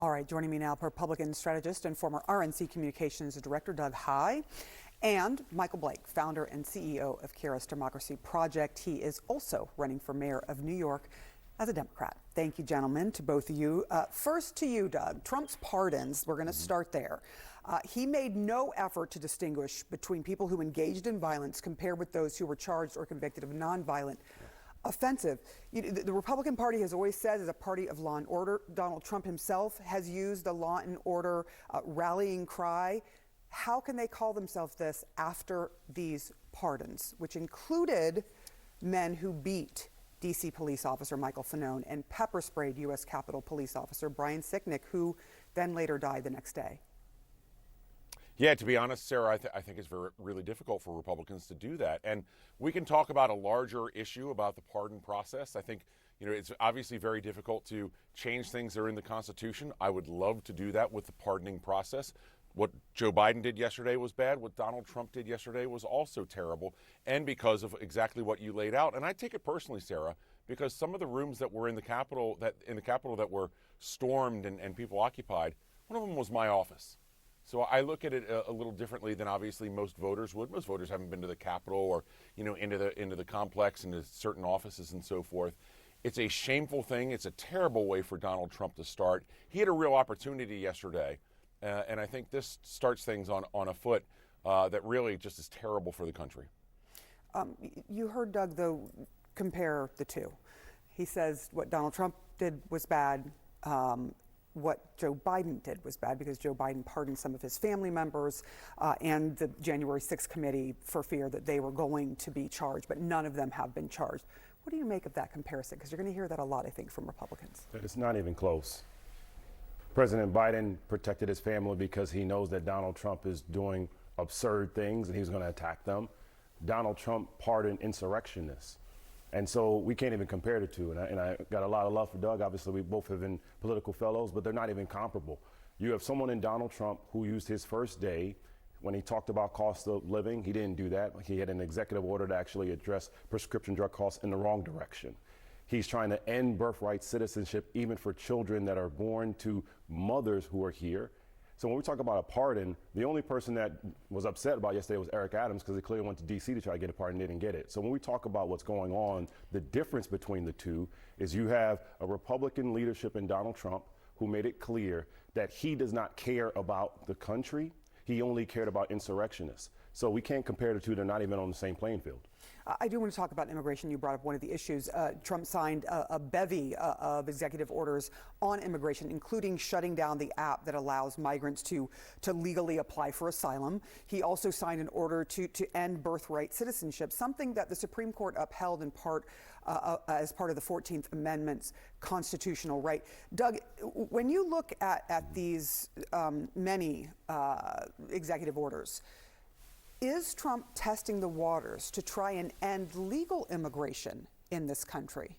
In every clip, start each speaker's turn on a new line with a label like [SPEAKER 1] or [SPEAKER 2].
[SPEAKER 1] All right, joining me now, Republican strategist and former RNC Communications Director Doug Heye, and Michael Blake, founder and CEO of Kara's Democracy Project. He is also running for mayor of New York as a Democrat. Thank you, gentlemen, to both of you. First to you, Doug. Trump's pardons, we're going to start there. He made no effort to distinguish between people who engaged in violence compared with those who were charged or convicted of nonviolent offensive. The Republican Party has always said is a party of law and order. Donald Trump himself has used the law and order rallying cry. How can they call themselves this after these pardons, which included men who beat D.C. police officer Michael Fanone and pepper sprayed U.S. Capitol Police officer Brian Sicknick, who then later died the next day?
[SPEAKER 2] Yeah, to be honest, Sarah, I think it's really difficult for Republicans to do that. And we can talk about a larger issue about the pardon process. I think, it's obviously very difficult to change things that are in the Constitution. I would love to do that with the pardoning process. What Joe Biden did yesterday was bad. What Donald Trump did yesterday was also terrible, and because of exactly what you laid out. And I take it personally, Sarah, because some of the rooms that were in the Capitol that were stormed and people occupied, one of them was my office. So I look at it a little differently than obviously most voters would. Most voters haven't been to the Capitol or into the complex, into certain offices and so forth. It's a shameful thing. It's a terrible way for Donald Trump to start. He had a real opportunity yesterday, and I think this starts things on a foot that really just is terrible for the country.
[SPEAKER 1] You heard Doug, though, compare the two. He says what Donald Trump did was bad. What Joe Biden did was bad because Joe Biden pardoned some of his family members and the January 6th committee for fear that they were going to be charged, but none of them have been charged. What do you make of that comparison? Because you're going to hear that a lot, I think, from Republicans.
[SPEAKER 3] It's not even close. President Biden protected his family because he knows that Donald Trump is doing absurd things and he's going to attack them. Donald Trump pardoned insurrectionists. And so we can't even compare the two. And I got a lot of love for Doug. Obviously, we both have been political fellows, but they're not even comparable. You have someone in Donald Trump who used his first day when he talked about cost of living. He didn't do that. He had an executive order to actually address prescription drug costs in the wrong direction. He's trying to end birthright citizenship even for children that are born to mothers who are here. So when we talk about a pardon, the only person that was upset about yesterday was Eric Adams because he clearly went to D.C. to try to get a pardon and didn't get it. So when we talk about what's going on, the difference between the two is you have a Republican leadership in Donald Trump who made it clear that he does not care about the country. He only cared about insurrectionists. So we can't compare the two. They're not even on the same playing field.
[SPEAKER 1] I do want to talk about immigration. You brought up one of the issues. Trump signed a bevy of executive orders on immigration, including shutting down the app that allows migrants to legally apply for asylum. He also signed an order to end birthright citizenship, something that the Supreme Court upheld in part as part of the 14th Amendment's constitutional right. Doug, when you look at these many executive orders, is Trump testing the waters to try and end legal immigration in this country?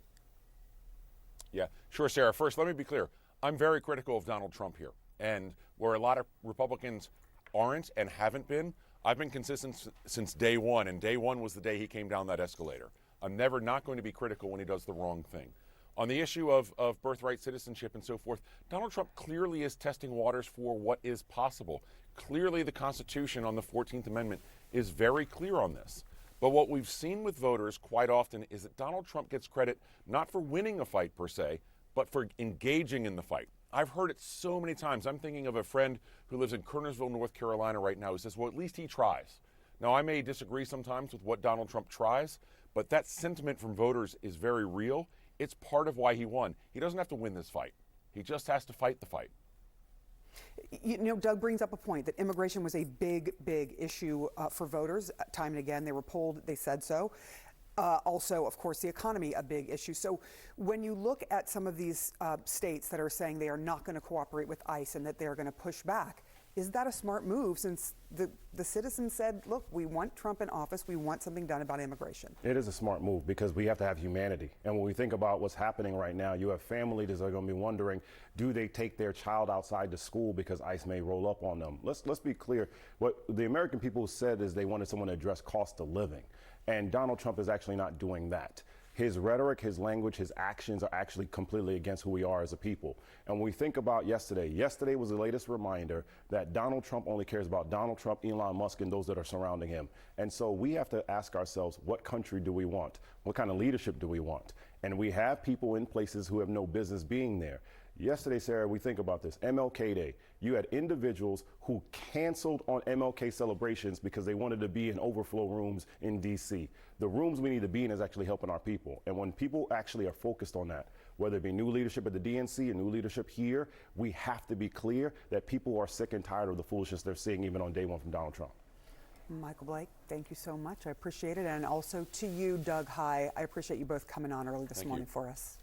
[SPEAKER 2] Yeah, sure, Sarah. First, let me be clear. I'm very critical of Donald Trump here. And where a lot of Republicans aren't and haven't been, I've been consistent since day one. And day one was the day he came down that escalator. I'm never not going to be critical when he does the wrong thing. On the issue of birthright citizenship and so forth, Donald Trump clearly is testing waters for what is possible. Clearly, the Constitution on the 14th Amendment is very clear on this. But what we've seen with voters quite often is that Donald Trump gets credit not for winning a fight per se, but for engaging in the fight. I've heard it so many times. I'm thinking of a friend who lives in Kernersville, North Carolina right now who says, well, at least he tries. Now, I may disagree sometimes with what Donald Trump tries, but that sentiment from voters is very real. It's part of why he won. He doesn't have to win this fight. He just has to fight the fight.
[SPEAKER 1] Doug brings up a point that immigration was a big issue for voters. Time and again, they were polled, they said so. Also, of course, the economy, a big issue. So when you look at some of these states that are saying they are not going to cooperate with ICE and that they're going to push back, is that a smart move since the citizens said, look, we want Trump in office, we want something done about immigration?
[SPEAKER 3] It is a smart move because we have to have humanity. And when we think about what's happening right now, you have families that are going to be wondering, do they take their child outside to school because ICE may roll up on them? Let's be clear. What the American people said is they wanted someone to address cost of living. And Donald Trump is actually not doing that. His rhetoric, his language, his actions are actually completely against who we are as a people. And when we think about yesterday was the latest reminder that Donald Trump only cares about Donald Trump, Elon Musk, and those that are surrounding him. And so we have to ask ourselves, what country do we want? What kind of leadership do we want? And we have people in places who have no business being there. Yesterday, Sarah, we think about this, MLK Day. You had individuals who canceled on MLK celebrations because they wanted to be in overflow rooms in DC. The rooms we need to be in is actually helping our people. And when people actually are focused on that, whether it be new leadership at the DNC and new leadership here, we have to be clear that people are sick and tired of the foolishness they're seeing even on day one from Donald Trump.
[SPEAKER 1] Michael Blake, thank you so much. I appreciate it. And also to you, Doug High, I appreciate you both coming on early this morning for us.